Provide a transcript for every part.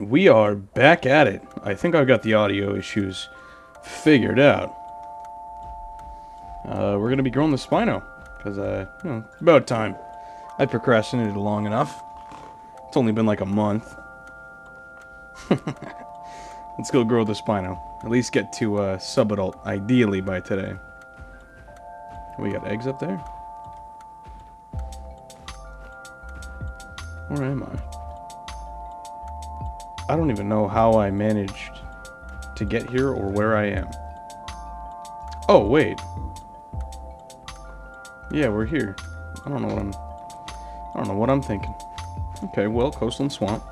We are back at it. I think I've got the audio issues figured out. We're gonna be growing the Spino, because, it's about time. I procrastinated long enough. It's only been like a month. Let's go grow the Spino. At least get to, subadult, ideally by today. We got eggs up there? Where am I? I don't even know how I managed to get here or where I am. Oh, wait. Yeah, we're here. I don't know what I'm thinking. Okay, well, coastline swamp.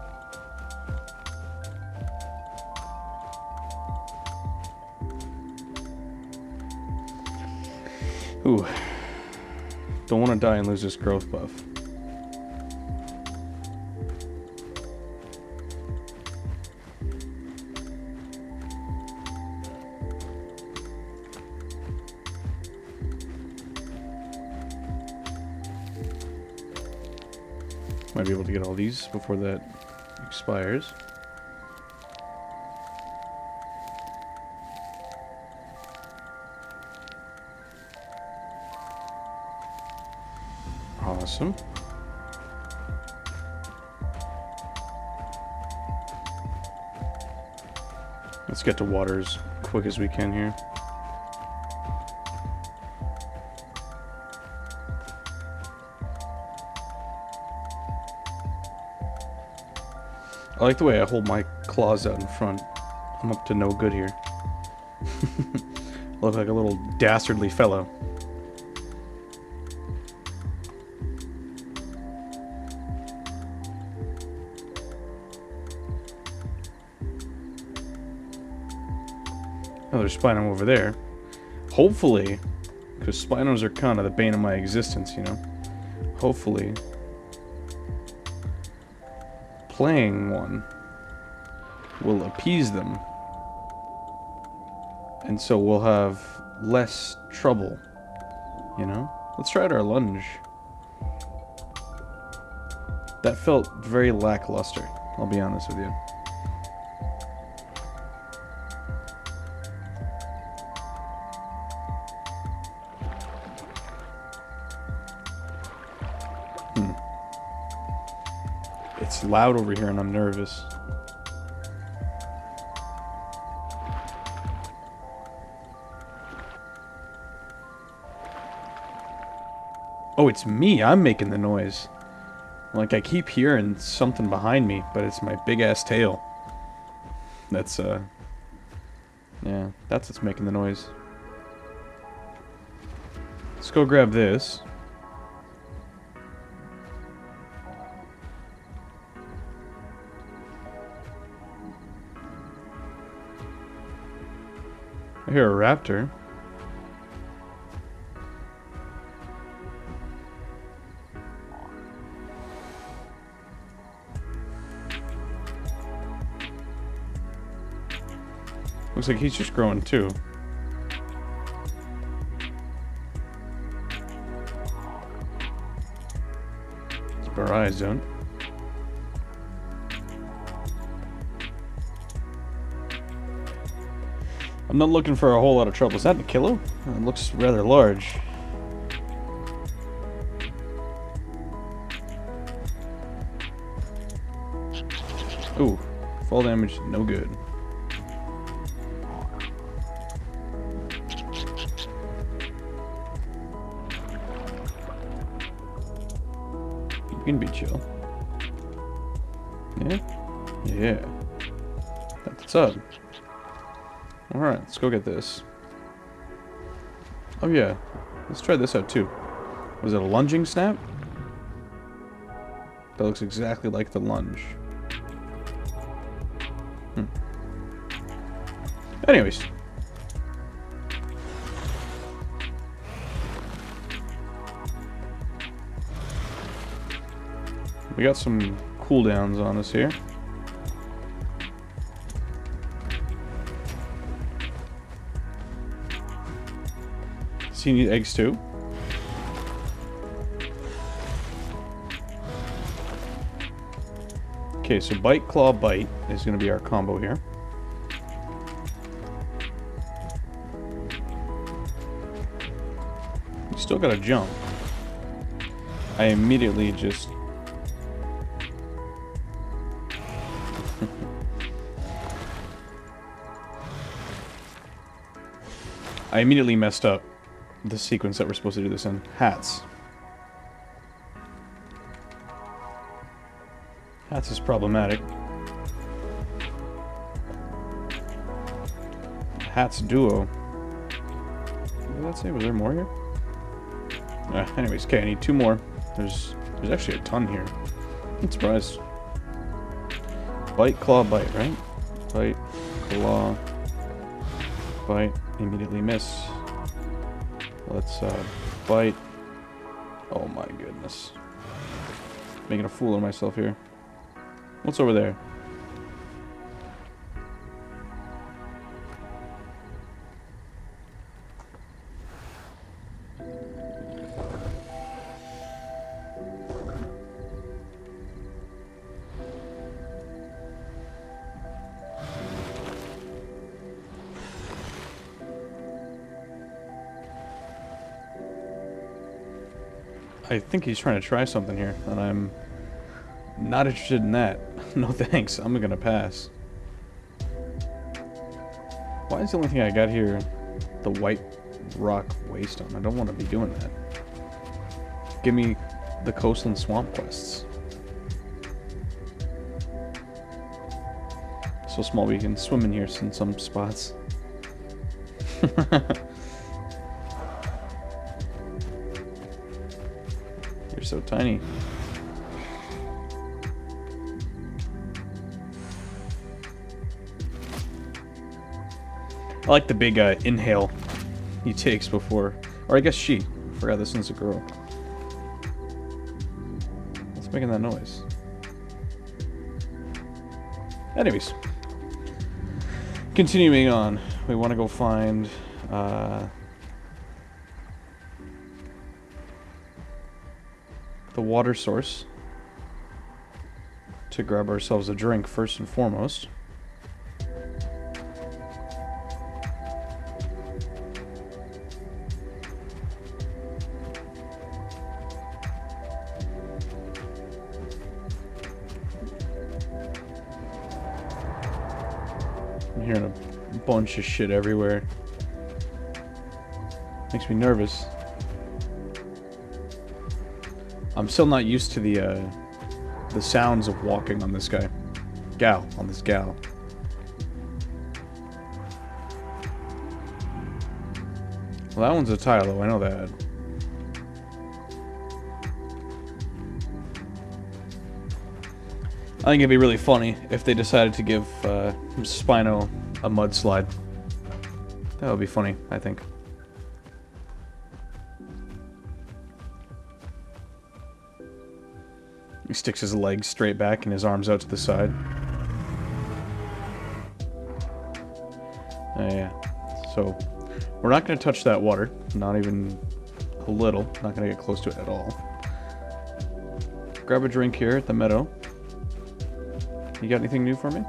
Ooh. Don't want to die and lose this growth buff. Might be able to get all these before that expires. Awesome. Let's get to water as quick as we can here. I like the way I hold my claws out in front. I'm up to no good here. I look like a little dastardly fellow. Oh, there's Spino over there. Hopefully, because Spinos are kind of the bane of my existence, you know? Hopefully, playing one will appease them. And so we'll have less trouble, you know? Let's try out our lunge. That felt very lackluster, I'll be honest with you. It's loud over here and I'm nervous. Oh, it's me. I'm making the noise. Like, I keep hearing something behind me, but it's my big-ass tail. That's, yeah, that's what's making the noise. Let's go grab this. I hear a raptor. Looks like he's just growing too. It's Barrage Zone. I'm not looking for a whole lot of trouble. Is that an Achillo? It looks rather large. Ooh, fall damage, no good. You can be chill. Yeah? Yeah. That's what's up. Alright, let's go get this. Oh yeah, let's try this out too. Was it a lunging snap? That looks exactly like the lunge. Anyways. We got some cooldowns on us here. So you need eggs too? Okay, so bite, claw, bite is going to be our combo here. We still got to jump. I immediately just... I immediately messed up the sequence that we're supposed to do this in. Hatz. Hatz is problematic. Hatz duo. What did that say? Was there more here? Anyways, okay, I need 2 more. There's actually a ton here. I'm surprised. Bite, claw, bite, right? Bite, claw, bite. Immediately miss. Let's bite. Oh my goodness. Making a fool of myself here. What's over there? I think he's trying to try something here, and I'm not interested in that. No thanks, I'm gonna pass. Why is the only thing I got here the white rock waystone? I don't want to be doing that. Give me the coastland swamp quests. So small we can swim in here in some spots. You're so tiny. I like the big inhale he takes before, or I guess she. I forgot this one's a girl. What's making that noise? Anyways, continuing on, we want to go find the water source to grab ourselves a drink first and foremost. I'm hearing a bunch of shit everywhere. Makes me nervous. I'm still not used to the sounds of walking on this guy. On this gal. Well, that one's a Tylo, I know that. I think it'd be really funny if they decided to give Spino a mudslide. That would be funny, I think. He sticks his legs straight back and his arms out to the side. Yeah. So, we're not going to touch that water. Not even a little. Not going to get close to it at all. Grab a drink here at the meadow. You got anything new for me?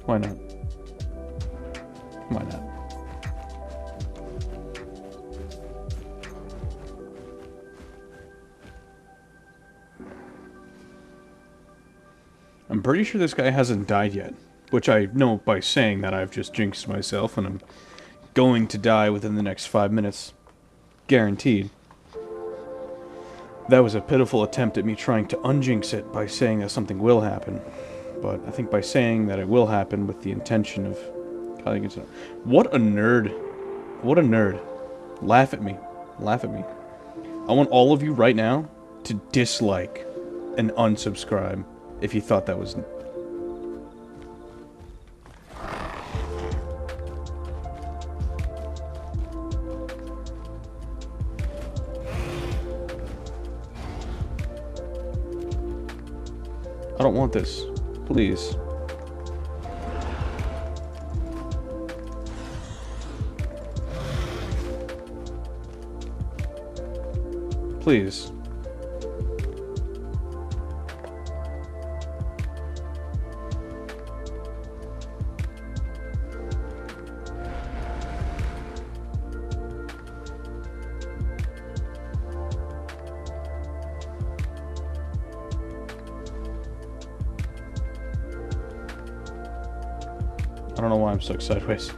Why not? Why not? I'm pretty sure this guy hasn't died yet, which I know by saying that I've just jinxed myself and I'm going to die within the next 5 minutes. Guaranteed. That was a pitiful attempt at me trying to unjinx it by saying that something will happen. But I think by saying that it will happen with the intention of... What a nerd. What a nerd. Laugh at me. Laugh at me. I want all of you right now to dislike and unsubscribe if you thought that was... I don't want this. Please. Please. I don't know why I'm stuck sideways.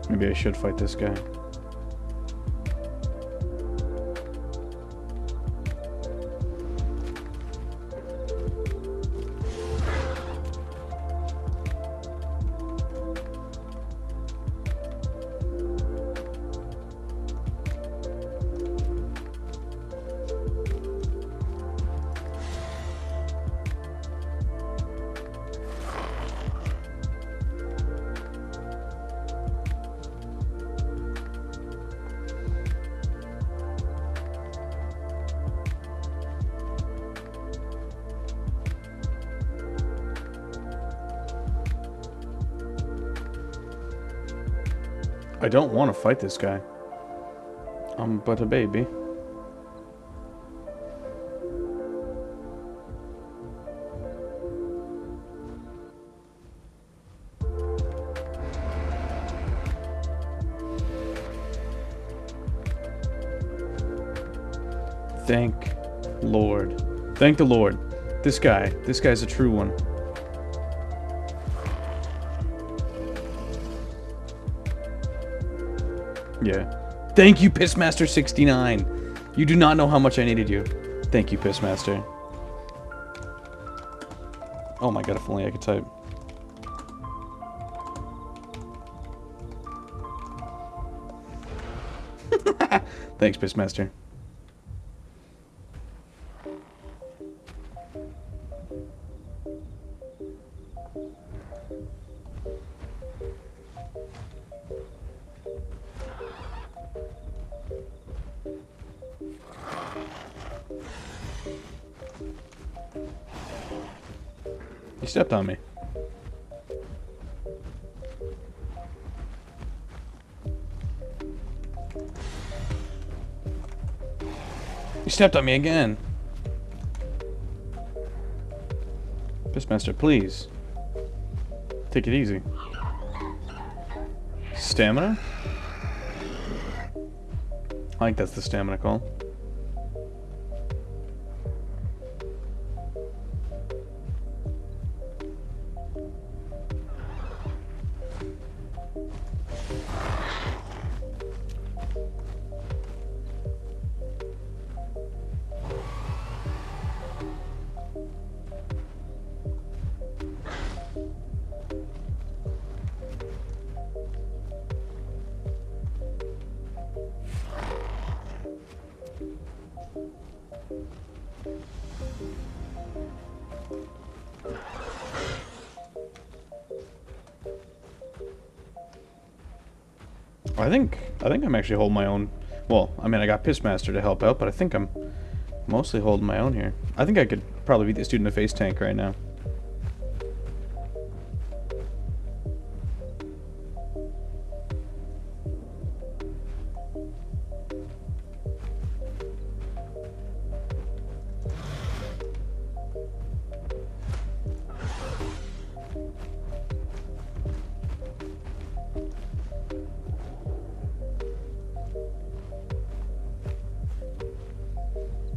Maybe I should fight this guy. I don't want to fight this guy. I'm but a baby. Thank Lord. Thank the Lord. This guy's a true one. Yeah. Thank you, P1ssMaster69. You do not know how much I needed you. Thank you, P1ssMaster. Oh my god, if only I could type. Thanks, P1ssMaster. You stepped on me. You stepped on me again. P1ssMaster, please. Take it easy. Stamina? I think that's the stamina call. I think I'm actually holding my own. Well, I mean, I got P1ssMaster to help out, but I think I'm mostly holding my own here. I think I could probably beat this dude in a face tank right now.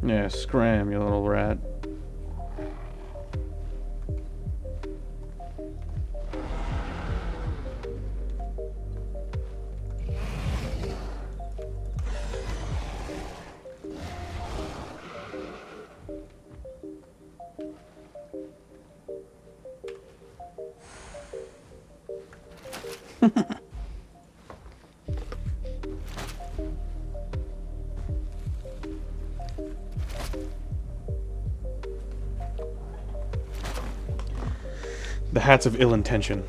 Yeah, scram, you little rat. The Hatz of Ill Intention.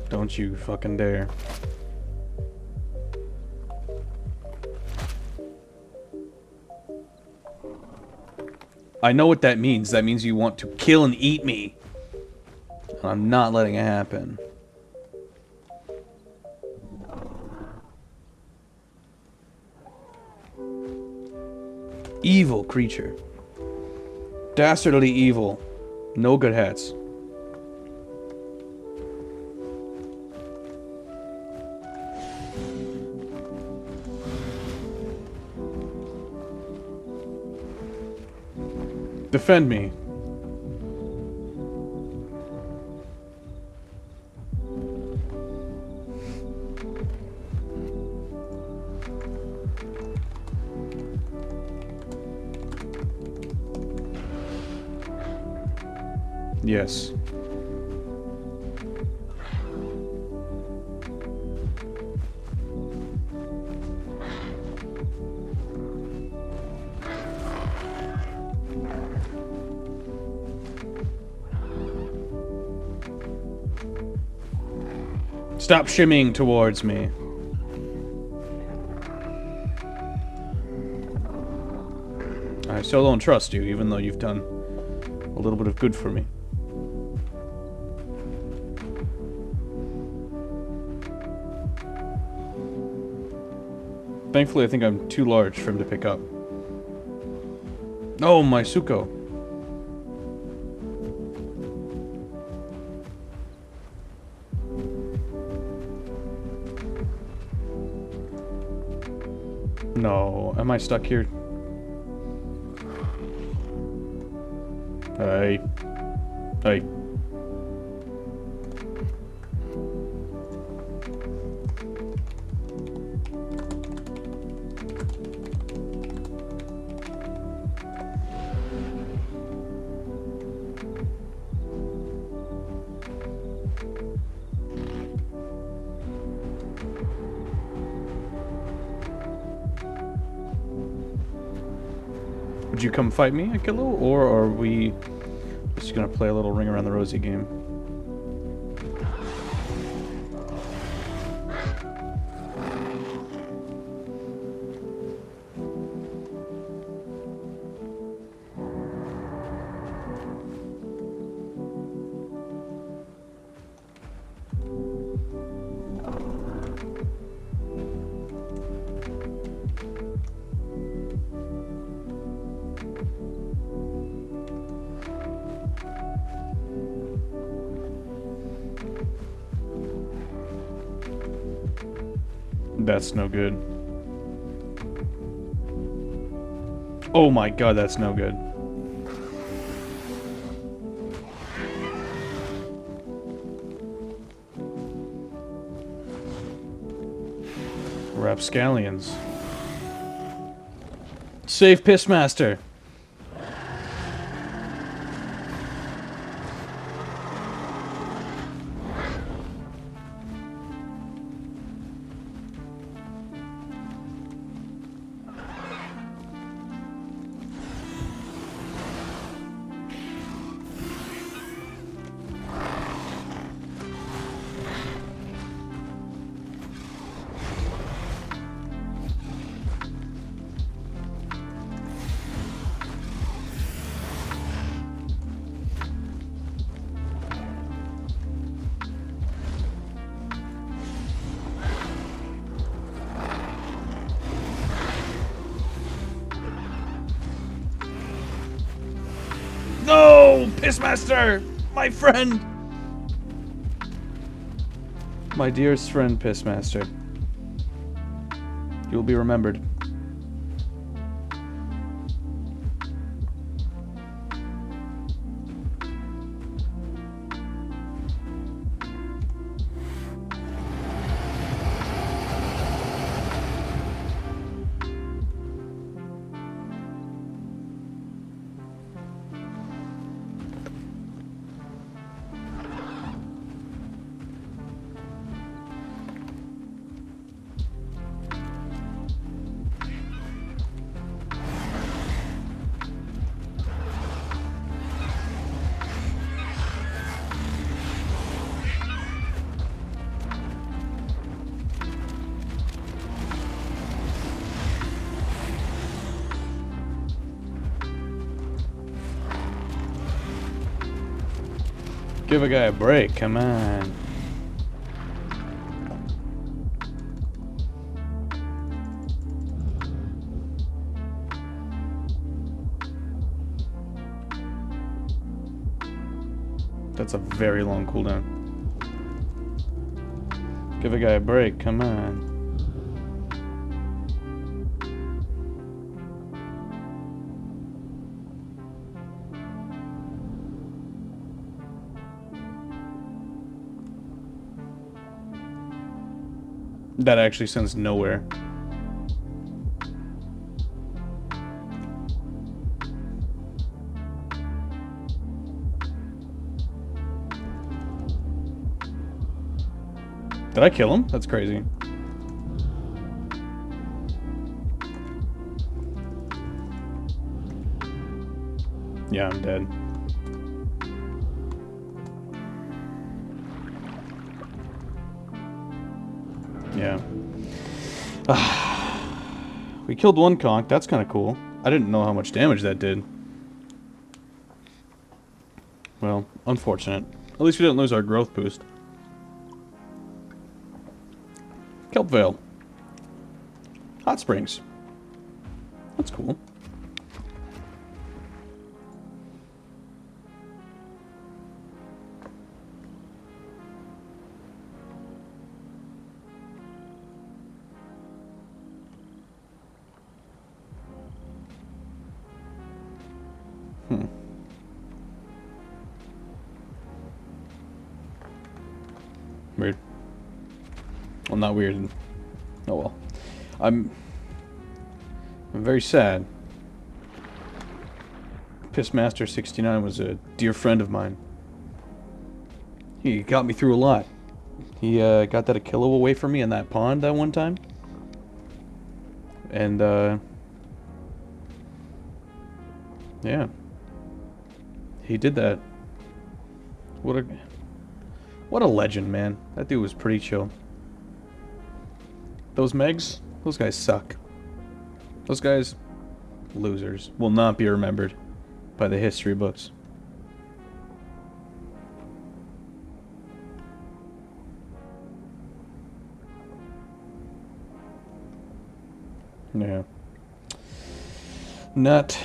Don't you fucking dare. I know what that means. That means you want to kill and eat me. And I'm not letting it happen. Evil creature. Dastardly evil. No good hats. Defend me. Yes. Stop shimmying towards me. I still don't trust you, even though you've done a little bit of good for me. Thankfully, I think I'm too large for him to pick up. Oh, my Suko. No, am I stuck here? Hey. Hey. Would you come fight me, Achillo, or are we just gonna play a little ring around the rosy game? That's no good. Oh my god, that's no good. Rapscallions. Save Pissmaster. No! Pissmaster! My friend! My dearest friend, Pissmaster. You'll be remembered. Give a guy a break, come on. That's a very long cooldown. Give a guy a break, come on. That actually sends nowhere. Did I kill him? That's crazy. Yeah, I'm dead. Yeah. We killed one conch. That's kind of cool. I didn't know how much damage that did. Well, unfortunate. At least we didn't lose our growth boost. Kelp Vale. Hot Springs. That's cool. Weird. Well, not weird. Oh well. I'm very sad. For P1ssMaster69 was a dear friend of mine. He got me through a lot. He got that Achillo away from me in that pond that one time. And yeah. He did that. What a legend, man. That dude was pretty chill. Those Megs, those guys suck. Those guys, losers, will not be remembered by the history books. Yeah. Not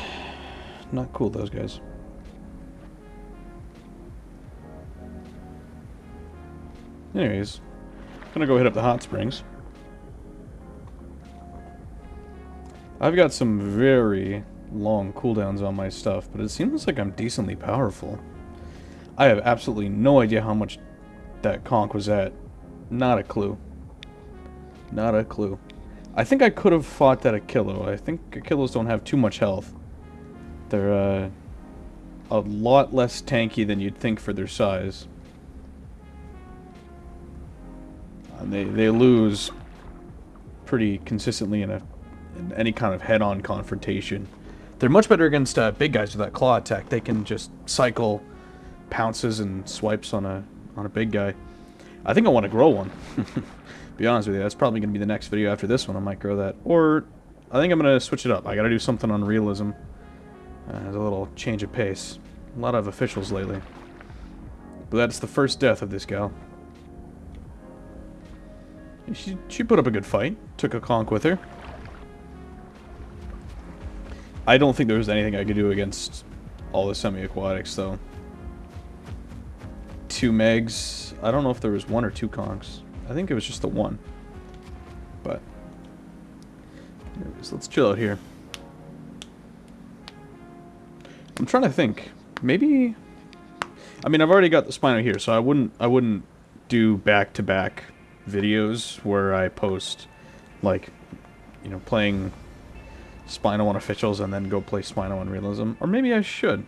cool, those guys. Anyways, gonna go hit up the hot springs. I've got some very long cooldowns on my stuff, but it seems like I'm decently powerful. I have absolutely no idea how much that conch was at. Not a clue. Not a clue. I think I could have fought that Achillo. I think Achillos don't have too much health. They're a lot less tanky than you'd think for their size. They lose pretty consistently in any kind of head-on confrontation. They're much better against big guys with that claw attack. They can just cycle pounces and swipes on a big guy. I think I want to grow one. Be honest with you, that's probably going to be the next video after this one. I might grow that. Or I think I'm going to switch it up. I got to do something on realism. There's a little change of pace. A lot of officials lately. But that's the first death of this gal. She put up a good fight. Took a conch with her. I don't think there was anything I could do against all the semi-aquatics, though. 2 Megs. I don't know if there was 1 or 2 conchs. I think it was just the 1. But anyways, let's chill out here. I'm trying to think. Maybe. I mean, I've already got the Spino here, so I wouldn't do back-to-back videos where I post, like, you know, playing Spino on officials and then go play Spino on realism. Or maybe I should.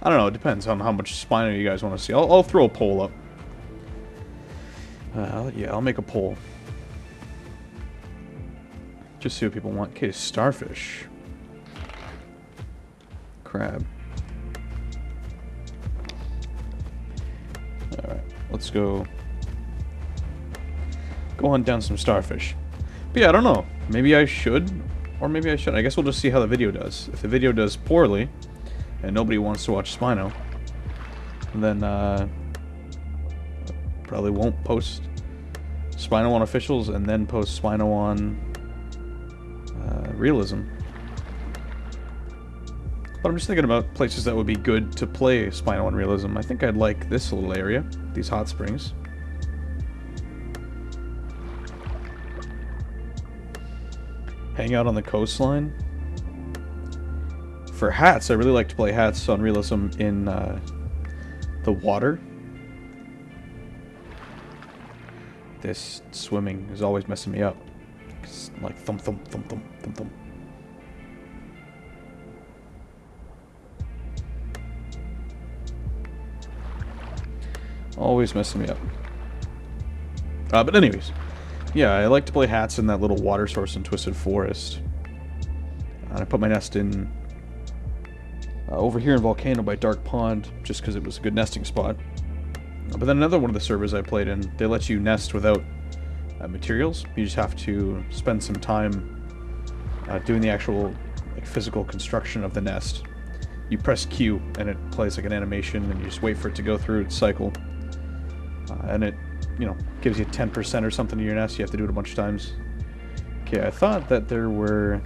I don't know. It depends on how much Spino you guys want to see. I'll throw a poll up. Yeah, I'll make a poll. Just see what people want. Okay, starfish. Crab. Alright, let's go hunt down some starfish. But yeah, I don't know. Maybe I should, or maybe I shouldn't. I guess we'll just see how the video does. If the video does poorly, and nobody wants to watch Spino, then probably won't post Spino on officials and then post Spino on realism. But I'm just thinking about places that would be good to play Spino and Realism. I think I'd like this little area, these hot springs. Hang out on the coastline. For Hatz, I really like to play Hatz on Realism in the water. This swimming is always messing me up. It's like thump, thump, thump, thump, thump, thump. Always messing me up. But anyways, yeah, I like to play Hatz in that little water source in Twisted Forest. And I put my nest in over here in Volcano by Dark Pond, just because it was a good nesting spot. But then another one of the servers I played in, they let you nest without materials. You just have to spend some time doing the actual physical construction of the nest. You press Q and it plays like an animation, and you just wait for it to go through its cycle. And it, you know, gives you 10% or something to your nest. You have to do it a bunch of times. Okay, I thought that there were...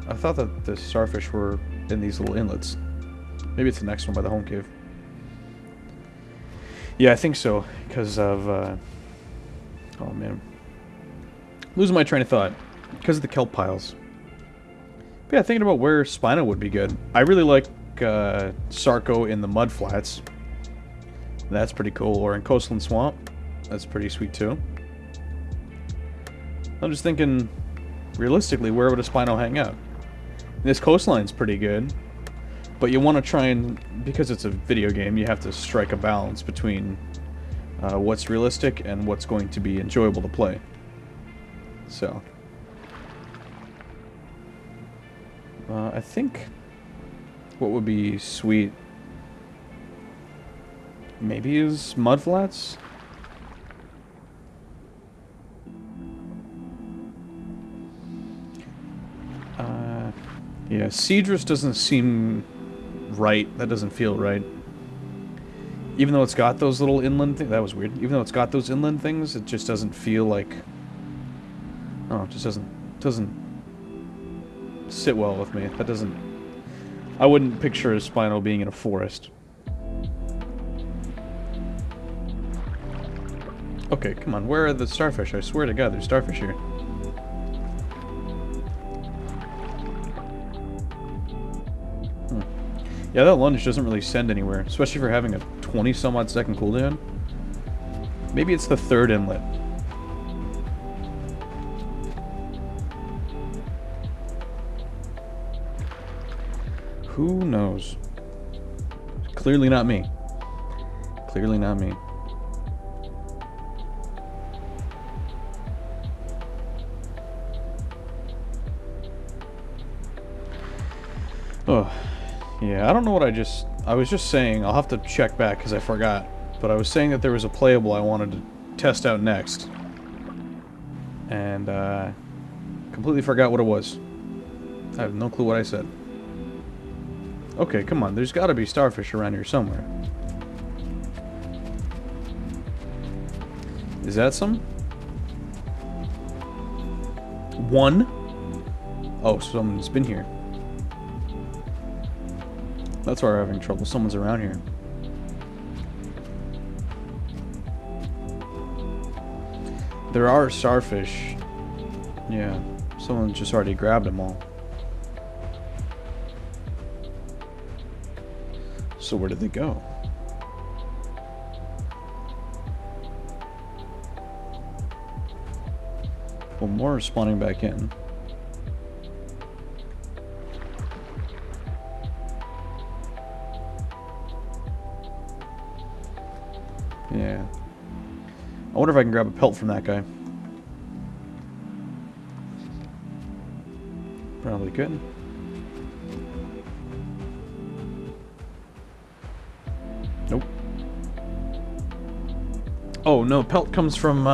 I thought that the starfish were in these little inlets. Maybe it's the next one by the home cave. Yeah, I think so, because of... oh, man. Losing my train of thought. Because of the kelp piles. But yeah, thinking about where Spino would be good. I really like Sarco in the mud flats. That's pretty cool. Or in Coastland Swamp. That's pretty sweet, too. I'm just thinking, realistically, where would a Spino hang out? This coastline's pretty good, but you want to try and, because it's a video game, you have to strike a balance between what's realistic and what's going to be enjoyable to play. So, I think what would be sweet maybe is mudflats. Yeah, Cedrus doesn't seem right. That doesn't feel right. Even though it's got those little inland things. That was weird. Even though it's got those inland things, it just doesn't feel like... Oh, it just doesn't sit well with me. That doesn't... I wouldn't picture a Spino being in a forest. Okay, come on. Where are the starfish? I swear to God, there's starfish here. Yeah, that lunge doesn't really send anywhere, especially for having a 20-some-odd second cooldown. Maybe it's the third inlet. Who knows? Clearly not me. Clearly not me. Oh. Yeah, I don't know what I was just saying, I'll have to check back because I forgot, but I was saying that there was a playable I wanted to test out next. And, completely forgot what it was. I have no clue what I said. Okay, come on, there's gotta be starfish around here somewhere. Is that some? One? Oh, someone's been here. That's why we're having trouble. Someone's around here. There are starfish. Yeah. Someone just already grabbed them all. So where did they go? Well, more are spawning back in. Yeah. I wonder if I can grab a pelt from that guy. Probably couldn't. Nope. Oh no, pelt comes from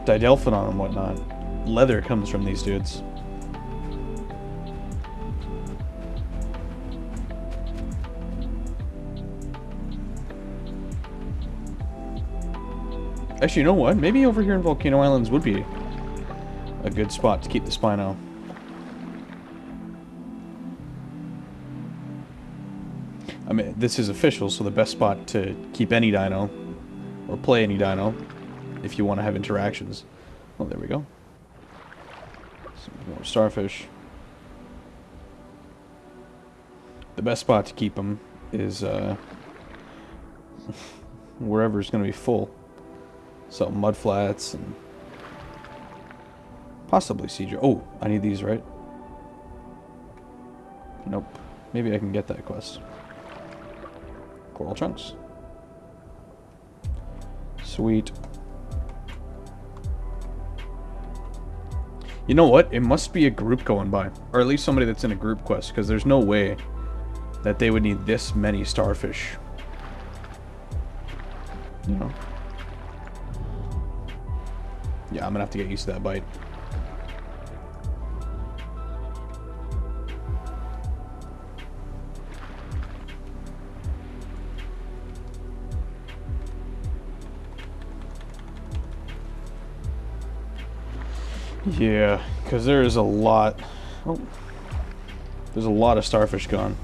Didelphinon and whatnot. Leather comes from these dudes. Actually, you know what? Maybe over here in Volcano Islands would be a good spot to keep the Spino. I mean, this is official, so the best spot to keep any dino, or play any dino, if you want to have interactions. Oh, there we go. Some more starfish. The best spot to keep them is wherever's going to be full. So mud flats and possibly siege. Oh, I need these, right? Nope. Maybe I can get that quest. Coral chunks. Sweet. You know what? It must be a group going by. Or at least somebody that's in a group quest, because there's no way that they would need this many starfish. You know? Yeah, I'm gonna have to get used to that bite. Yeah, because there is a lot. Oh, there's a lot of starfish gone.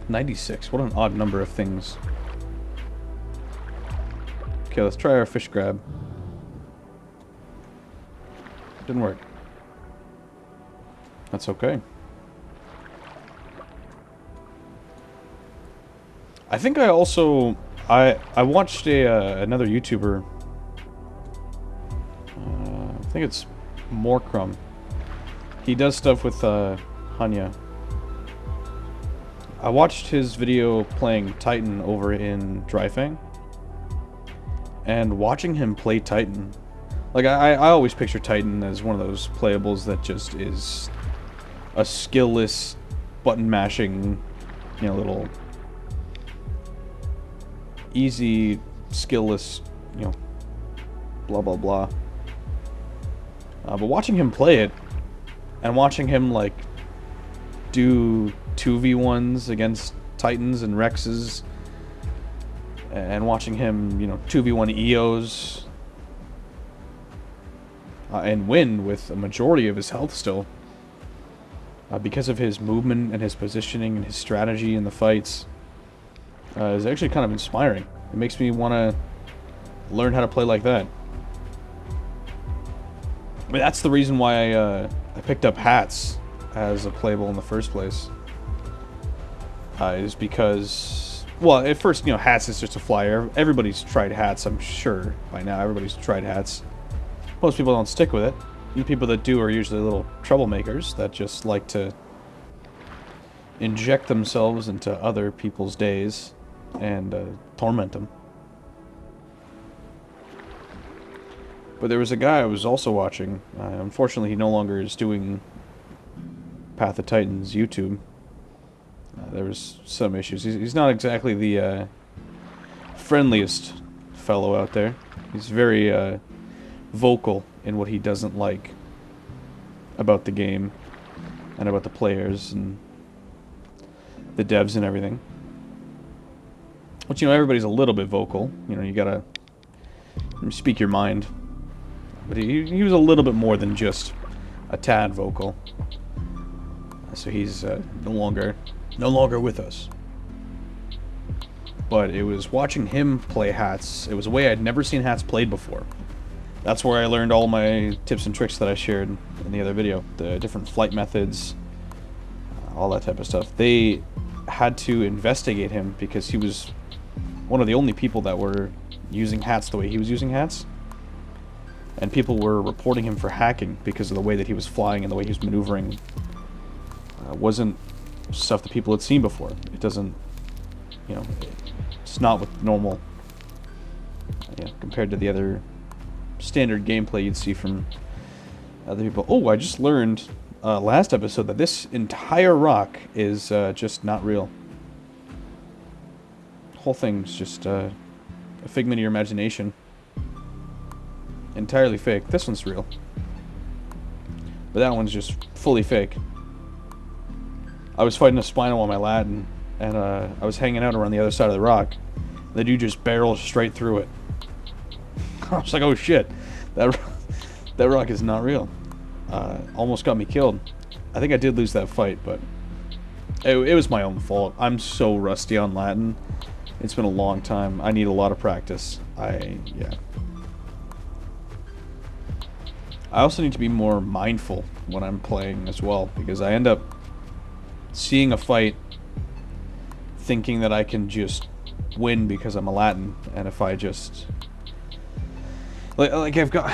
96. What an odd number of things. Okay, let's try our fish grab. Didn't work. That's okay. I think I also I watched another YouTuber. I think it's Morecrum. He does stuff with Hanya. I watched his video playing Titan over in Dryfang. And watching him play Titan, like I always picture Titan as one of those playables that just is a skillless, button mashing, you know, little easy, skillless, you know, blah blah blah. But watching him play it, and watching him like do 2v1s against Titans and Rexes, and watching him, you know, 2v1 EOs, and win with a majority of his health still, because of his movement and his positioning and his strategy in the fights, is actually kind of inspiring. It makes me want to learn how to play like that. I mean, that's the reason why I picked up Hatz as a playable in the first place. Is because, well, at first, you know, Hatz is just a flyer. Everybody's tried Hatz, I'm sure, by now. Everybody's tried Hatz. Most people don't stick with it. The people that do are usually little troublemakers that just like to inject themselves into other people's days and torment them. But there was a guy I was also watching. Unfortunately, he no longer is doing Path of Titans YouTube. There was some issues. He's not exactly the friendliest fellow out there. He's very vocal in what he doesn't like about the game and about the players and the devs and everything. But, you know, everybody's a little bit vocal. You know, you gotta speak your mind. But he was a little bit more than just a tad vocal. So he's no longer with us. But it was watching him play Hatz. It was a way I'd never seen Hatz played before. That's where I learned all my tips and tricks that I shared in the other video. The different flight methods, all that type of stuff. They had to investigate him because he was one of the only people that were using Hatz the way he was using Hatz. And people were reporting him for hacking because of the way that he was flying and the way he was maneuvering. Wasn't stuff that people had seen before. It doesn't, you know, it's not with normal, compared to the other standard gameplay you'd see from other people. Oh, I just learned last episode that this entire rock is just not real. The whole thing's just a figment of your imagination. Entirely fake. This one's real. But that one's just fully fake. I was fighting a Spino on my lat, and I was hanging out around the other side of the rock. The dude just barreled straight through it. I was like, oh shit, that rock is not real. Almost got me killed. I think I did lose that fight, but It was my own fault. I'm so rusty on Latin. It's been a long time. I need a lot of practice. Yeah. I also need to be more mindful when I'm playing as well, because I end up seeing a fight thinking that I can just win because I'm a Latin, and if I just... Like I've got...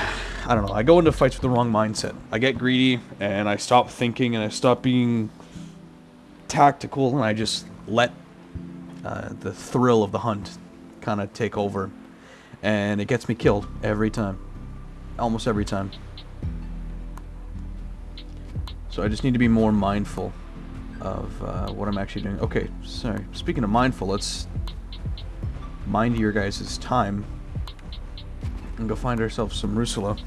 I don't know, I go into fights with the wrong mindset. I get greedy, and I stop thinking, and I stop being tactical, and I just let the thrill of the hunt kind of take over. And it gets me killed every time. Almost every time. So I just need to be more mindful of what I'm actually doing. Okay, sorry. Speaking of mindful, let's mind your guys' time and go find ourselves some Rusula.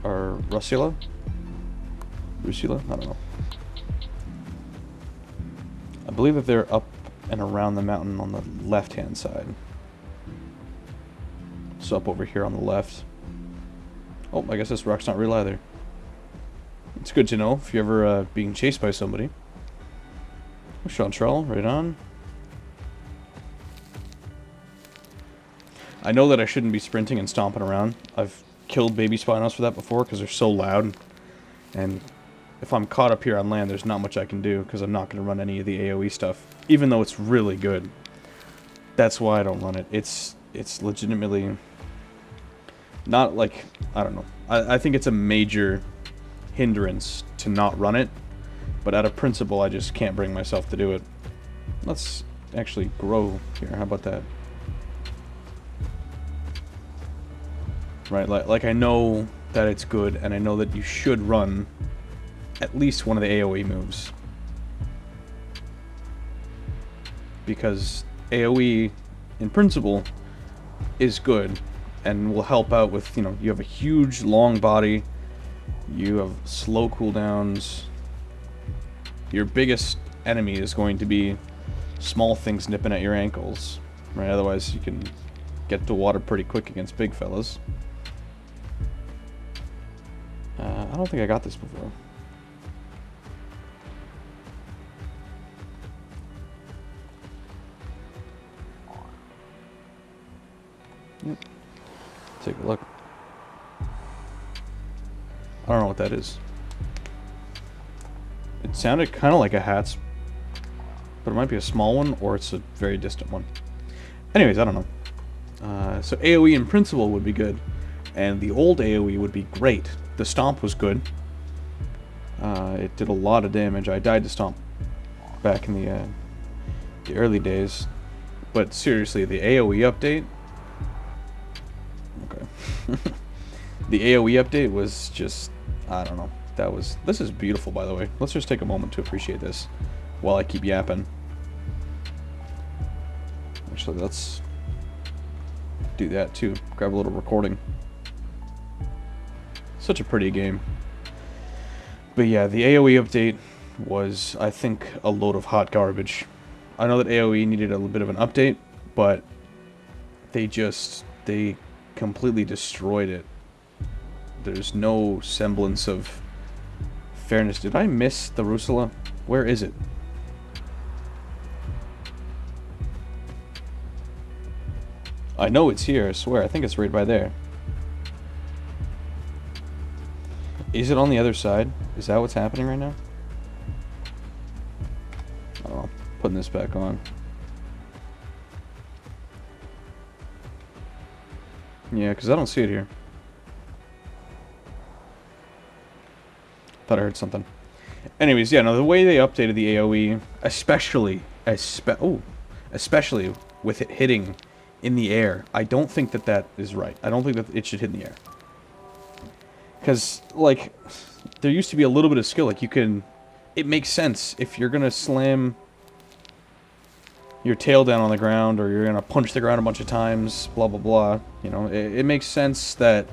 Or Rusula? Rusula? I don't know. I believe that they're up and around the mountain on the left-hand side. So up over here on the left. Oh, I guess this rock's not real either. It's good to know if you're ever being chased by somebody. Oh, Chantrell, right on. I know that I shouldn't be sprinting and stomping around. I've killed baby Spinos for that before because they're so loud. And if I'm caught up here on land, there's not much I can do because I'm not going to run any of the AoE stuff. Even though it's really good. That's why I don't run it. It's legitimately not like, I don't know. I think it's a major hindrance to not run it, but out of principle I just can't bring myself to do it. Let's actually grow here. How about that? Right, like I know that it's good, and I know that you should run at least one of the AoE moves, because AoE in principle is good and will help out with, you know, you have a huge long body, you have slow cooldowns, your biggest enemy is going to be small things nipping at your ankles, right? Otherwise you can get to water pretty quick against big fellas. I don't think I got this before. Yep. Take a look. I don't know what that is. It sounded kind of like a Hatz, but it might be a small one, or it's a very distant one. Anyways, I don't know. So AoE in principle would be good, and the old AoE would be great. The Stomp was good. It did a lot of damage. I died to Stomp back in the early days. But seriously, the AoE update... Okay. The AoE update was just... I don't know. That was... This is beautiful, by the way. Let's just take a moment to appreciate this while I keep yapping. Actually, let's do that too. Grab a little recording. Such a pretty game. But yeah, the AoE update was, I think, a load of hot garbage. I know that AoE needed a little bit of an update, but they completely destroyed it. There's no semblance of fairness. Did I miss the Rusula? Where is it? I know it's here, I swear. I think it's right by there. Is it on the other side? Is that what's happening right now? I don't know. Putting this back on. Yeah, because I don't see it here. Thought I heard something. Anyways, yeah, no, the way they updated the AoE, especially with it hitting in the air, I don't think that that is right. I don't think that it should hit in the air. Because, like, there used to be a little bit of skill. Like, you can... It makes sense if you're going to slam your tail down on the ground, or you're going to punch the ground a bunch of times, blah, blah, blah. You know, it makes sense that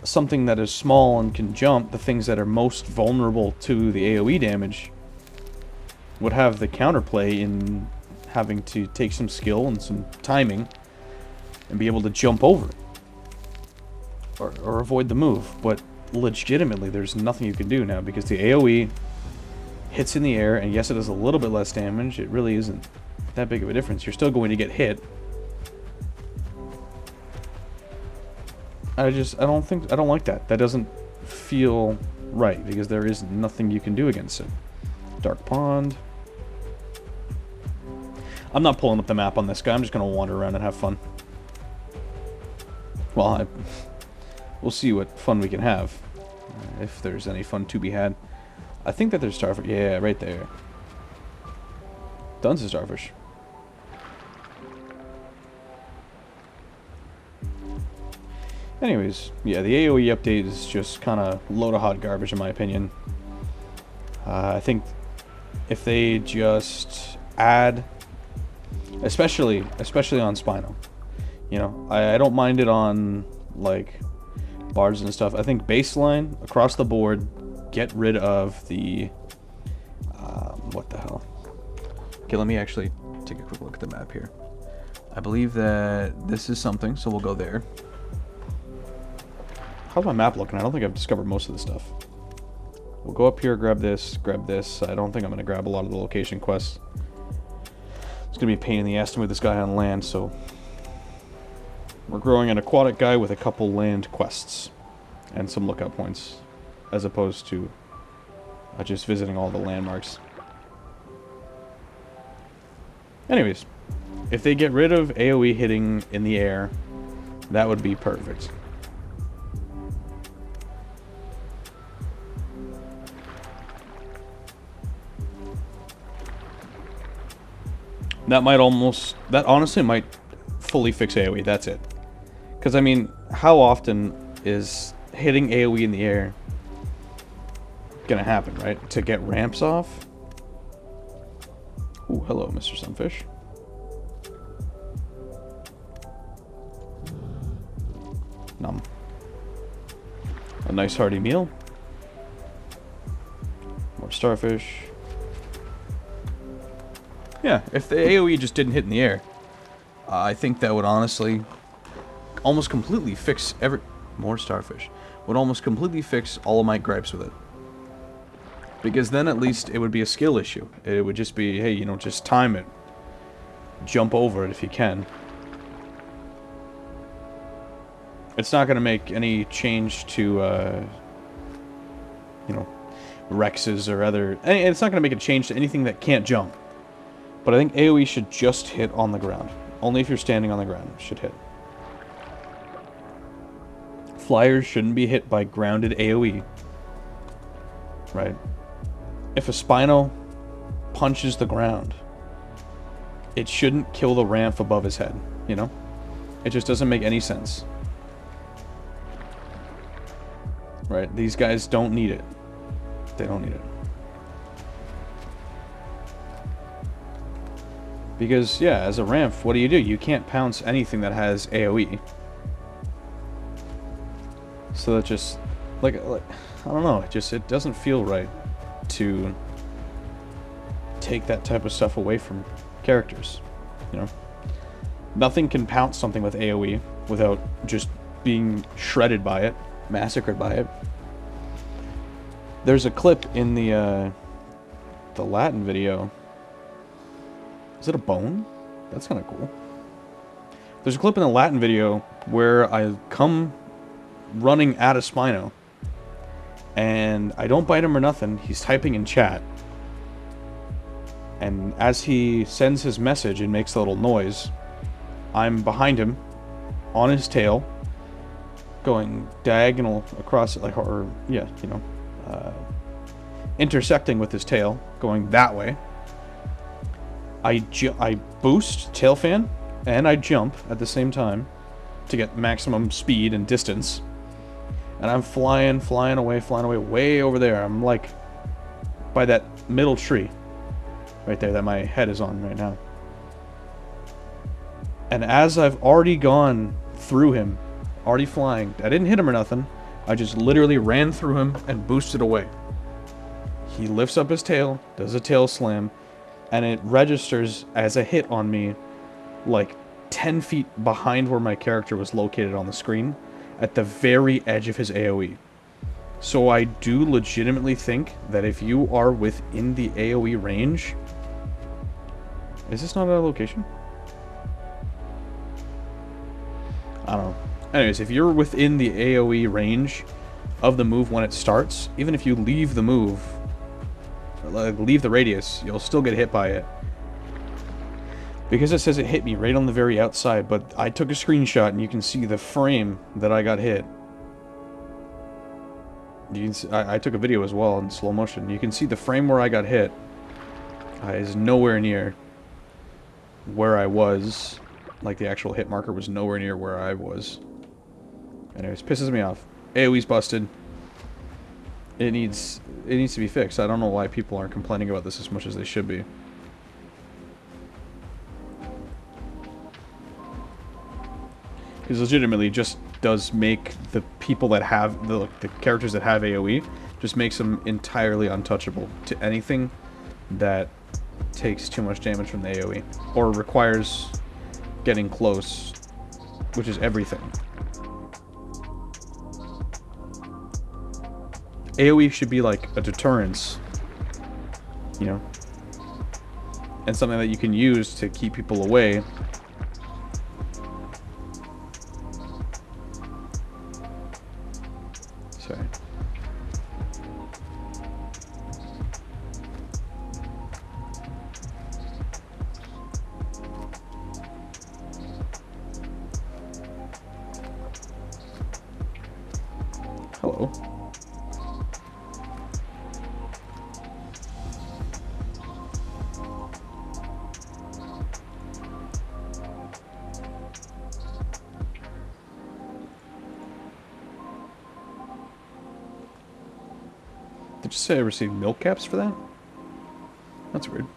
something that is small and can jump, the things that are most vulnerable to the AoE damage, would have the counterplay in having to take some skill and some timing and be able to jump over or avoid the move. But legitimately, there's nothing you can do now because the AoE hits in the air, and yes, it does a little bit less damage. It really isn't that big of a difference. You're still going to get hit. I don't like that. That doesn't feel right because there is nothing you can do against it. Dark Pond. I'm not pulling up the map on this guy. I'm just going to wander around and have fun. Well, we'll see what fun we can have. If there's any fun to be had. I think that there's starfish. Yeah, right there. Tons of starfish. Anyways, yeah, the AoE update is just kind of load of hot garbage in my opinion. I think if they just add, especially on Spino, you know, I don't mind it on like bards and stuff. I think baseline across the board, get rid of the what the hell? Okay, let me actually take a quick look at the map here. I believe that this is something, so we'll go there. How's my map looking? I don't think I've discovered most of the stuff. We'll go up here, grab this, grab this. I don't think I'm going to grab a lot of the location quests. It's going to be a pain in the ass to move this guy on land, so... We're growing an aquatic guy with a couple land quests. And some lookout points. As opposed to just visiting all the landmarks. Anyways. If they get rid of AoE hitting in the air, that would be perfect. That honestly might fully fix AoE, that's it. Because, I mean, how often is hitting AoE in the air gonna happen, right? To get ramps off? Ooh, hello, Mr. Sunfish. Nom. A nice hearty meal. More starfish. Yeah, if the AoE just didn't hit in the air, I think that would honestly almost completely fix more starfish. Would almost completely fix all of my gripes with it. Because then at least it would be a skill issue. It would just be, hey, you know, just time it. Jump over it if you can. It's not going to make any change to, you know, Rexes or other... It's not going to make a change to anything that can't jump. But I think AoE should just hit on the ground. Only if you're standing on the ground, it should hit. Flyers shouldn't be hit by grounded AoE. Right? If a Spino punches the ground, it shouldn't kill the ramp above his head, you know? It just doesn't make any sense. Right? These guys don't need it. They don't need it. Because, yeah, as a ramp, what do? You can't pounce anything that has AoE. So that just, like I don't know, it doesn't feel right to take that type of stuff away from characters, you know? Nothing can pounce something with AoE without just being shredded by it, massacred by it. There's a clip in the Latin video. Is it a bone? That's kind of cool. There's a clip in the Latin video where I come running at a Spino. And I don't bite him or nothing. He's typing in chat. And as he sends his message and makes a little noise, I'm behind him, on his tail, going diagonal across it, like, or, yeah, you know, intersecting with his tail, going that way. I boost, tail fan, and I jump at the same time to get maximum speed and distance. And I'm flying away, way over there. I'm like by that middle tree right there that my head is on right now. And as I've already gone through him, already flying, I didn't hit him or nothing. I just literally ran through him and boosted away. He lifts up his tail, does a tail slam, and it registers as a hit on me like 10 feet behind where my character was located on the screen, at the very edge of his AoE. So I do legitimately think that if you are within the AoE range... Is this not a location? I don't know. Anyways, if you're within the AoE range of the move when it starts, even if you leave the move, like leave the radius, you'll still get hit by it. Because it says it hit me right on the very outside, but I took a screenshot and you can see the frame that I got hit. You can see, I took a video as well in slow motion. You can see the frame where I got hit is nowhere near where I was. Like, the actual hit marker was nowhere near where I was. Anyways, pisses me off. AoE's busted. It needs to be fixed. I don't know why people aren't complaining about this as much as they should be. Because legitimately just does make the people that have, the characters that have AoE, just makes them entirely untouchable to anything that takes too much damage from the AoE. Or requires getting close, which is everything. AoE should be like a deterrence, you know? And something that you can use to keep people away. Sorry. Hello. Did you say I received milk caps for that? That's weird.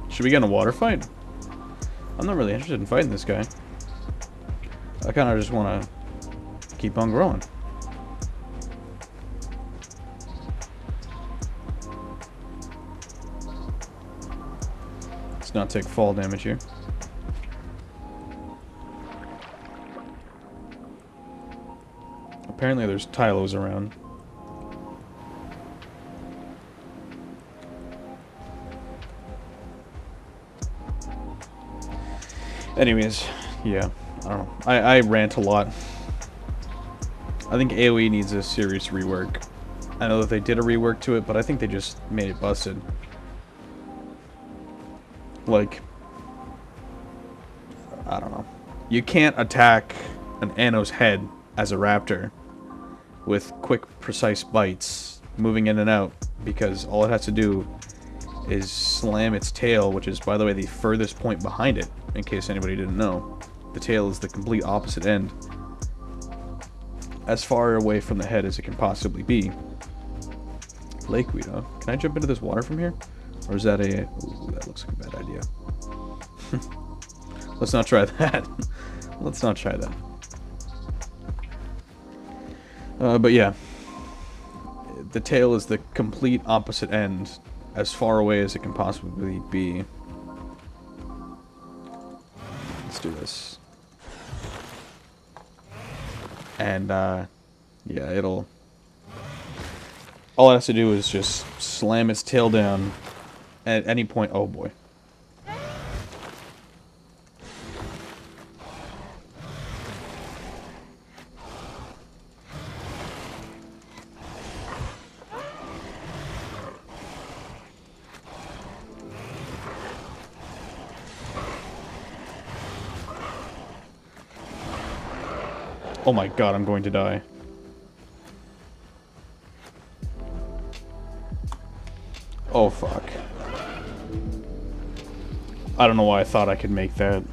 Should we get in a water fight? I'm not really interested in fighting this guy. I kind of just want to keep on growing. Let's not take fall damage here. Apparently there's Tylos around. Anyways, yeah, I don't know. I rant a lot. I think AoE needs a serious rework. I know that they did a rework to it, but I think they just made it busted. Like, I don't know. You can't attack an Anno's head as a raptor with quick, precise bites, moving in and out, because all it has to do is slam its tail, which is, by the way, the furthest point behind it, in case anybody didn't know. The tail is the complete opposite end. As far away from the head as it can possibly be. Lakeweed, huh? Can I jump into this water from here? Or is that a... Ooh, that looks like a bad idea. Let's not try that. Let's not try that. But yeah. The tail is the complete opposite end, as far away as it can possibly be. Let's do this. And, yeah, it'll... All it has to do is just slam its tail down at any point. Oh, boy. Oh my god, I'm going to die. Oh fuck. I don't know why I thought I could make that.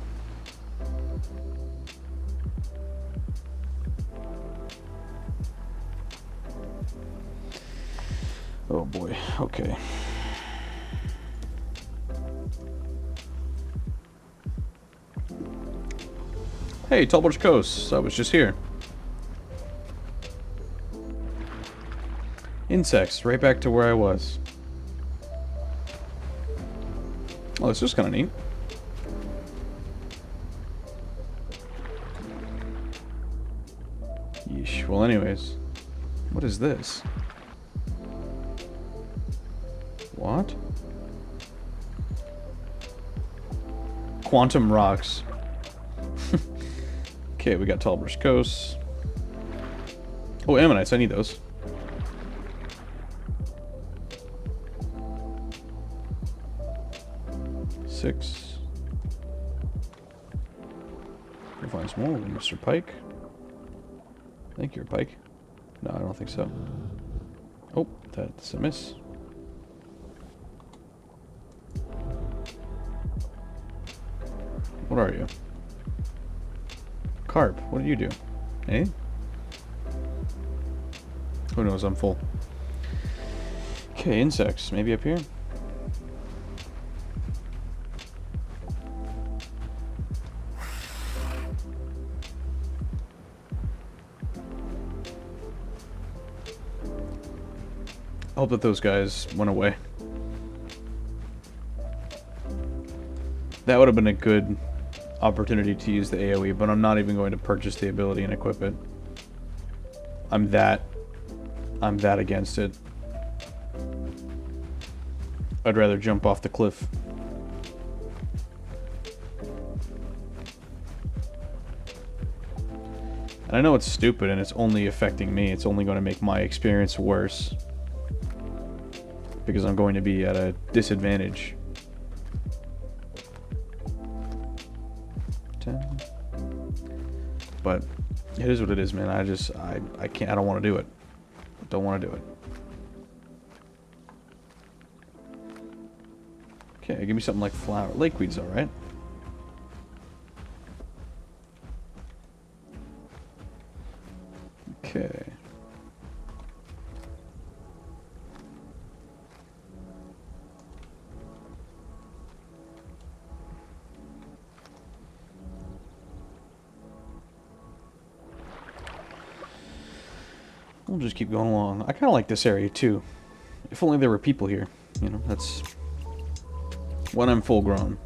Oh boy, okay. Hey, Tallbush Coast, I was just here. Insects, right back to where I was. Oh, this is kind of neat. Yeesh. Well, anyways. What is this? What? Quantum rocks. Okay, we got tall Coast. Oh, ammonites. I need those. Six. We'll find some more. Mr. Pike. I think you're a pike. No, I don't think so. Oh, that's a miss. What are you? Carp. What do you do? Eh? Who knows? I'm full. Okay, insects. Maybe up here? I hope that those guys went away. That would have been a good opportunity to use the AoE, but I'm not even going to purchase the ability and equip it. I'm that against it. I'd rather jump off the cliff. And I know it's stupid and it's only affecting me. It's only going to make my experience worse. Because I'm going to be at a disadvantage. 10. But it is what it is, man. I can't. I don't want to do it. I don't want to do it. Okay, give me something like flower. Lakeweed's all right. Okay. We'll just keep going along. I kind of like this area too. If only there were people here. You know, that's when I'm full grown.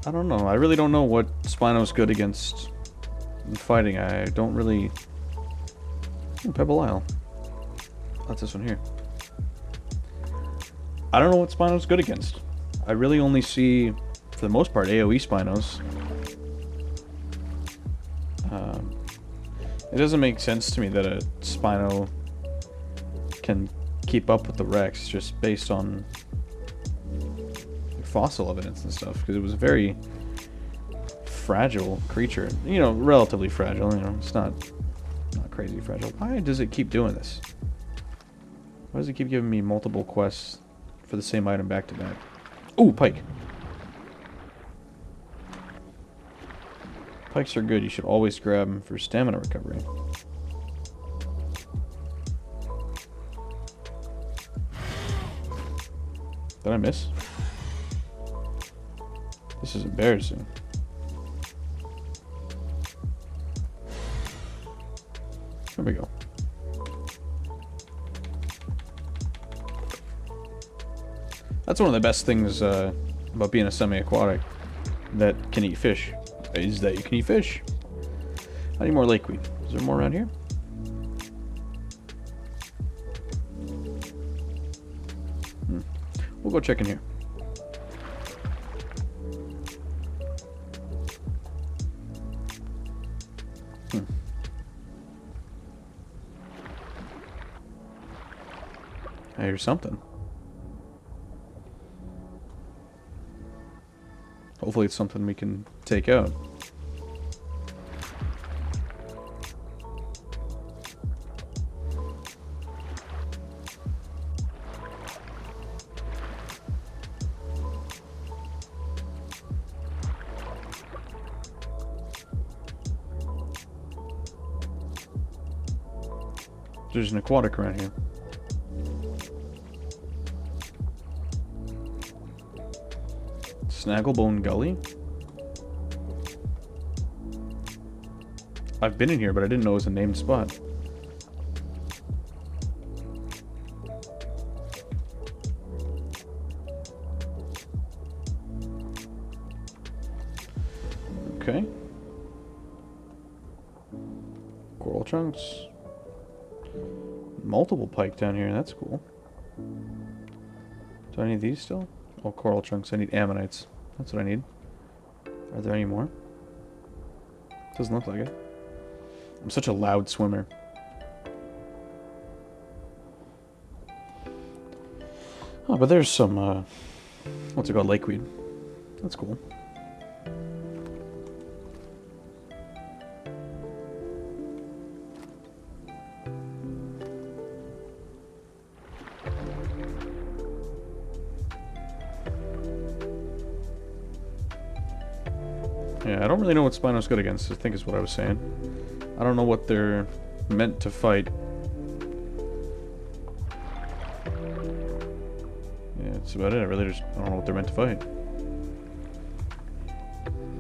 I don't know. I really don't know what Spino's good against in fighting. I don't really... Oh, Pebble Isle. That's this one here. I don't know what Spino's good against. I really only see, for the most part, AoE Spinos. It doesn't make sense to me that a Spino can keep up with the Rex just based on fossil evidence and stuff, because it was a very fragile creature. You know, relatively fragile. You know, it's not crazy fragile. Why does it keep doing this? Why does it keep giving me multiple quests for the same item back to back? Ooh, pike. Pikes are good. You should always grab them for stamina recovery. Did I miss? This is embarrassing. There we go. That's one of the best things about being a semi-aquatic that can eat fish. Is that you can eat fish. I need more lakeweed. Is there more around here? We'll go check in here. I hear something. Hopefully it's something we can take out. There's an aquatic around here. Snagglebone Gully? I've been in here, but I didn't know it was a named spot. Coral chunks. Multiple pike down here, that's cool. Do I need these still? Oh, coral chunks. I need ammonites. That's what I need. Are there any more? Doesn't look like it. I'm such a loud swimmer. Oh, but there's some, what's it called? Lakeweed. That's cool. Yeah, I don't really know what Spino's good against, I think is what I was saying. I don't know what they're meant to fight. Yeah, that's about it. I really just don't know what they're meant to fight.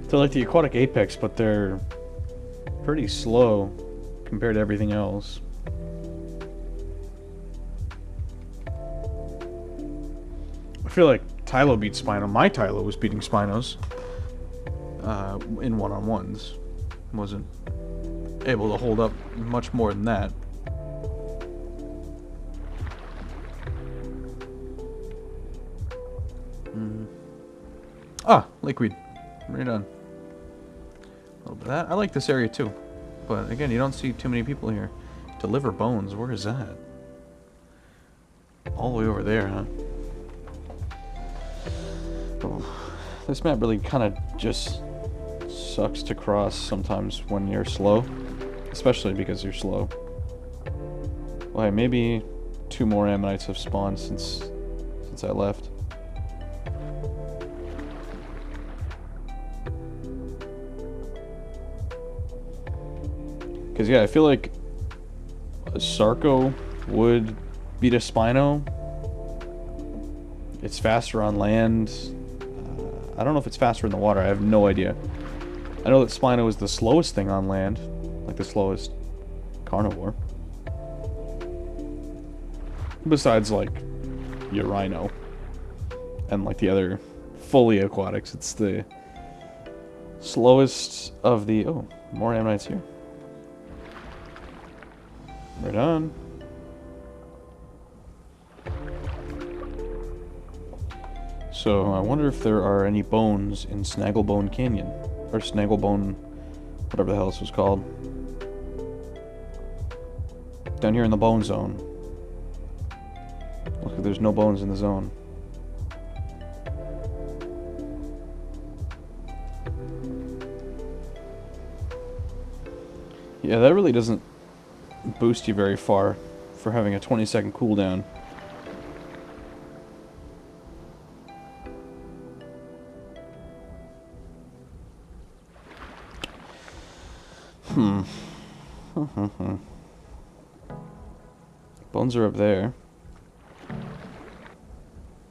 They're like the aquatic apex, but they're pretty slow compared to everything else. I feel like Tylo beat Spino. My Tylo was beating Spinos. In one-on-ones. Wasn't able to hold up much more than that. Ah, lakeweed. Right on. A little bit of that. I like this area too. But again, you don't see too many people here. Deliver bones. Where is that? All the way over there, huh? Oh, this map really kind of just sucks to cross sometimes when you're slow. Especially because you're slow. Well, hey, maybe 2 more ammonites have spawned since I left. Because, yeah, I feel like a Sarco would beat a Spino. It's faster on land. I don't know if it's faster in the water. I have no idea. I know that Spino is the slowest thing on land. Like the slowest carnivore. Besides, like, your rhino. And, like, the other fully aquatics. It's the slowest of the... Oh, more ammonites here. Right on. So, I wonder if there are any bones in Snagglebone Canyon. Or Snagglebone... whatever the hell this was called. Down here in the bone zone. Look, there's no bones in the zone. Yeah, that really doesn't boost you very far for having a 20-second cooldown. Bones are up there.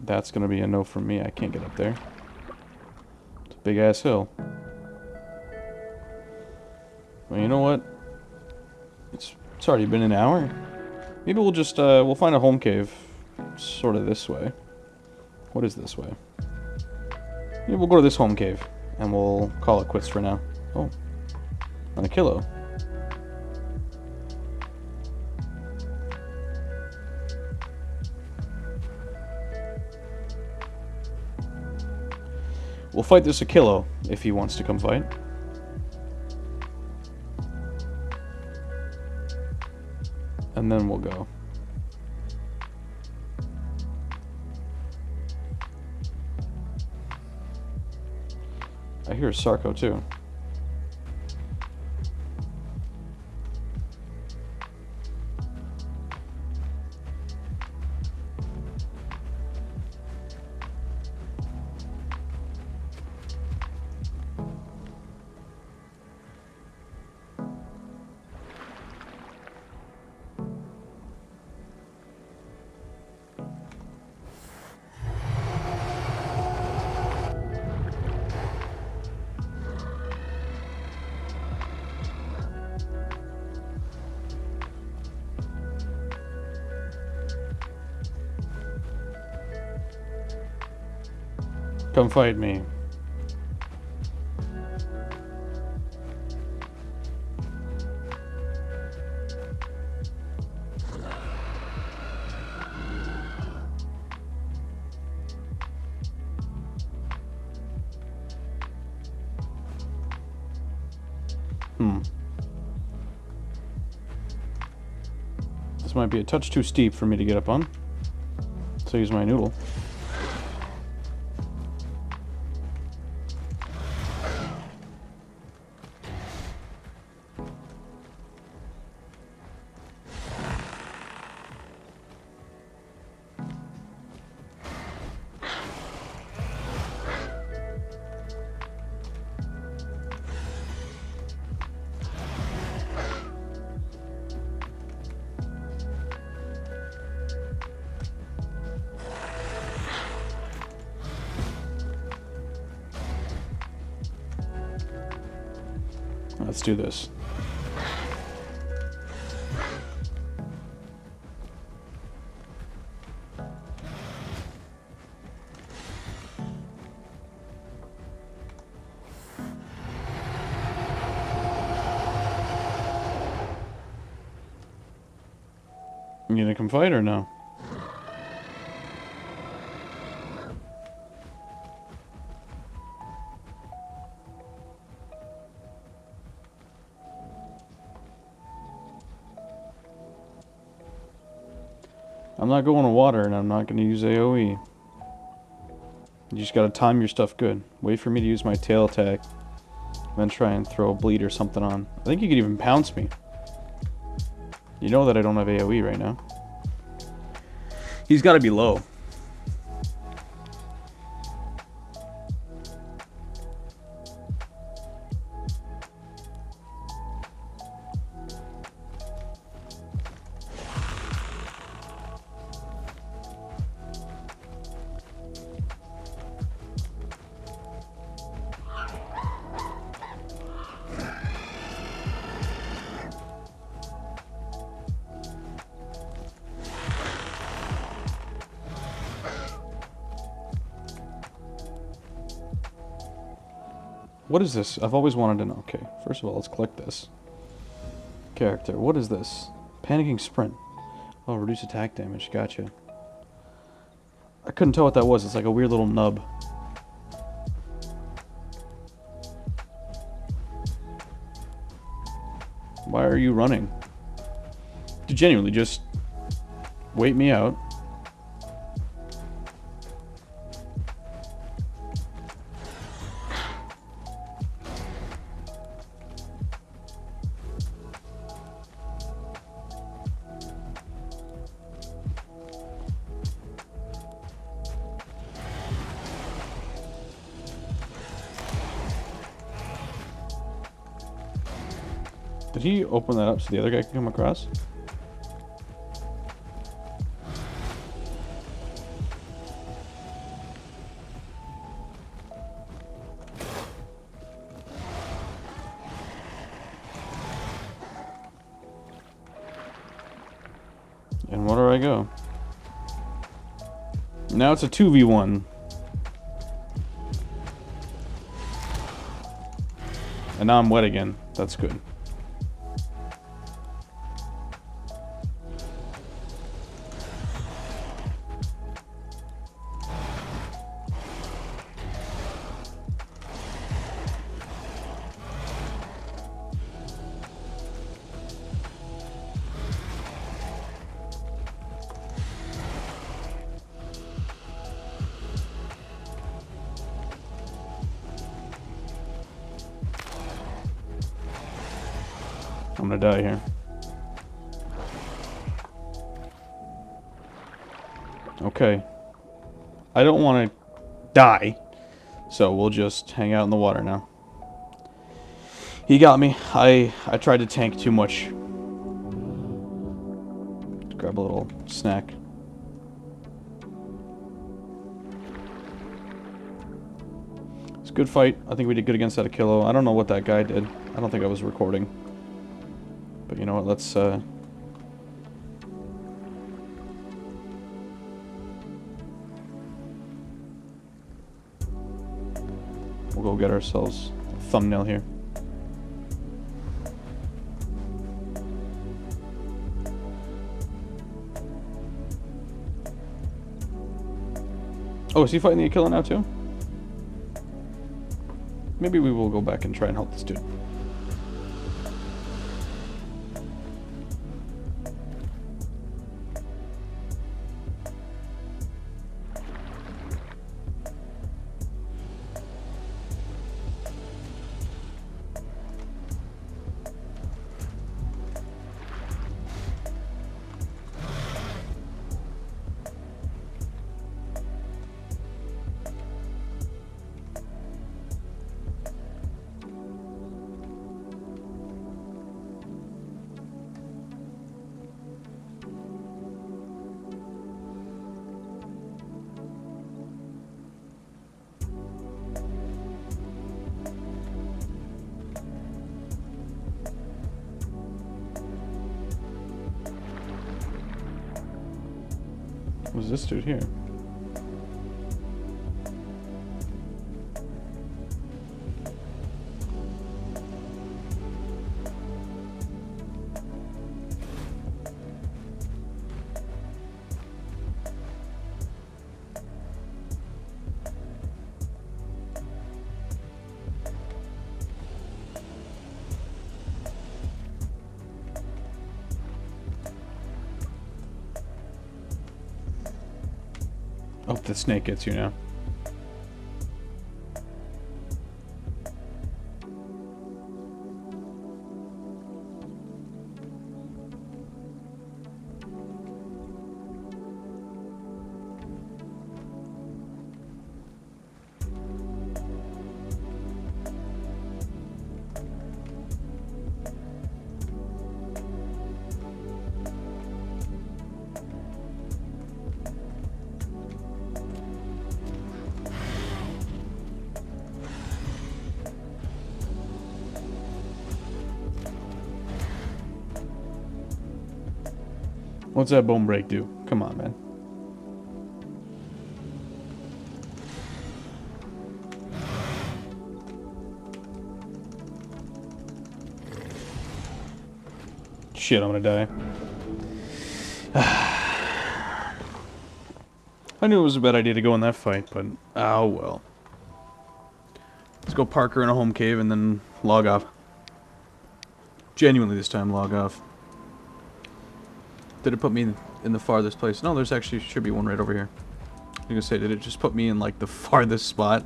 That's gonna be a no from me. I can't get up there. It's a big-ass hill. Well, you know what? It's already been an hour. Maybe we'll just, we'll find a home cave. Sort of this way. What is this way? Maybe we'll go to this home cave. And we'll call it quits for now. Oh. An Achillo. We'll fight this Achillo if he wants to come fight. And then we'll go. I hear a Sarco too. Come fight me. This might be a touch too steep for me to get up on. So use my noodle. Let's do this. You gonna come fight or no? I'm not going to water, and I'm not going to use AoE. You just gotta time your stuff good. Wait for me to use my tail attack, then try and throw a bleed or something on. I think you could even pounce me. You know that I don't have AoE right now. He's gotta be low. What is this? I've always wanted to know. Okay, first of all, let's click this. Character. What is this? Panicking Sprint. Oh, reduce attack damage. Gotcha. I couldn't tell what that was. It's like a weird little nub. Why are you running? Dude, genuinely, just wait me out. Did he open that up so the other guy can come across? And where do I go? Now it's a 2v1. And now I'm wet again. That's good. I'm gonna die here. Okay. I don't want to die, so we'll just hang out in the water now. He got me. I tried to tank too much. Let's grab a little snack. It's a good fight. I think we did good against that Achillo. I don't know what that guy did. I don't think I was recording. But you know what, let's, we'll go get ourselves a thumbnail here. Oh, is he fighting the Achillo now too? Maybe we will go back and try and help this dude. What's this dude here? Oh, the snake gets you now. What's that bone break do? Come on, man. Shit, I'm gonna die. I knew it was a bad idea to go in that fight, but oh well. Let's go park her in a home cave and then log off. Genuinely this time, log off. Did it put me in the farthest place? No, there's actually should be one right over here. I was gonna say, did it just put me in like the farthest spot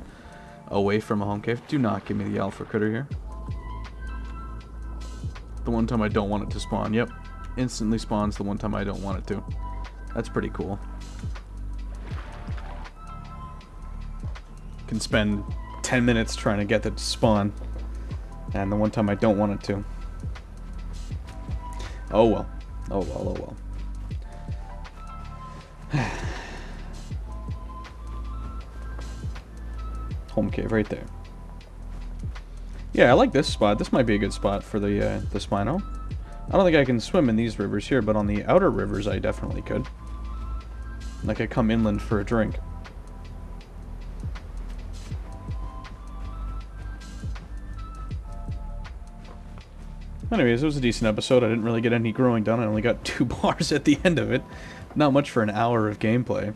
away from a home cave? Do not give me the alpha critter here. The one time I don't want it to spawn. Yep. Instantly spawns the one time I don't want it to. That's pretty cool. Can spend 10 minutes trying to get it to spawn. And the one time I don't want it to. Oh well. Oh well, oh well. Home cave right there. Yeah, I like this spot. This might be a good spot for the Spino. I don't think I can swim in these rivers here, but on the outer rivers I definitely could. Like I come inland for a drink. Anyways, it was a decent episode. I didn't really get any growing done. I only got 2 bars at the end of it. Not much for an hour of gameplay.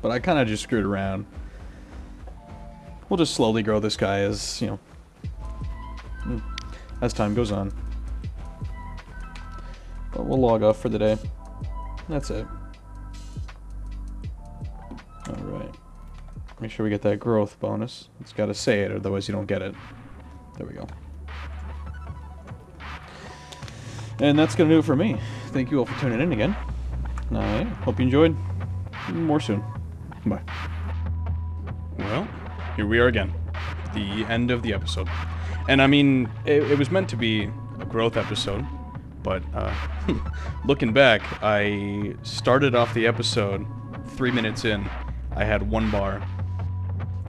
But I kind of just screwed around. We'll just slowly grow this guy as, you know, as time goes on. But we'll log off for the day. That's it. Alright. Make sure we get that growth bonus. It's got to say it, otherwise you don't get it. There we go. And that's going to do it for me. Thank you all for tuning in again. Yeah, hope you enjoyed. More soon. Bye. Well, here we are again. The end of the episode. And I mean, it was meant to be a growth episode, but looking back, I started off the episode 3 minutes in. I had 1 bar.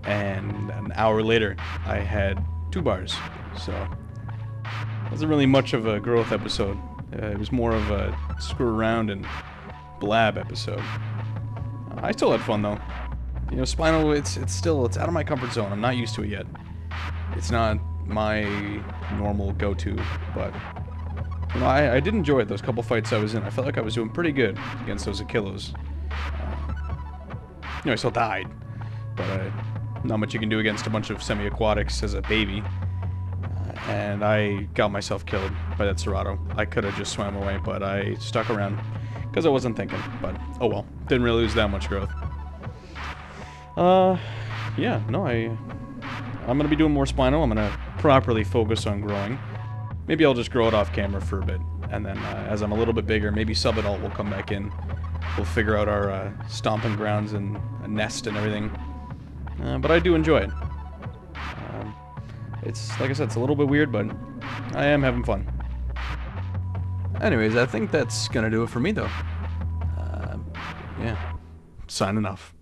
And an hour later, I had 2 bars. So wasn't really much of a growth episode. It was more of a screw around and blab episode. I still had fun though. You know, Spino, it's out of my comfort zone. I'm not used to it yet. It's not my normal go-to, but you know, I did enjoy it. Those couple fights I was in, I felt like I was doing pretty good against those Achillos. You know, I still died, but not much you can do against a bunch of semi-aquatics as a baby. And I got myself killed by that Cerato. I could have just swam away, but I stuck around because I wasn't thinking. But oh well, didn't really lose that much growth. Yeah, no, I'm gonna be doing more Spino. I'm gonna properly focus on growing. Maybe I'll just grow it off camera for a bit, and then as I'm a little bit bigger, maybe Subadult will come back in. We'll figure out our stomping grounds and a nest and everything. But I do enjoy it. It's, like I said, it's a little bit weird, but I am having fun. Anyways, I think that's gonna do it for me, though. Yeah. Signing off.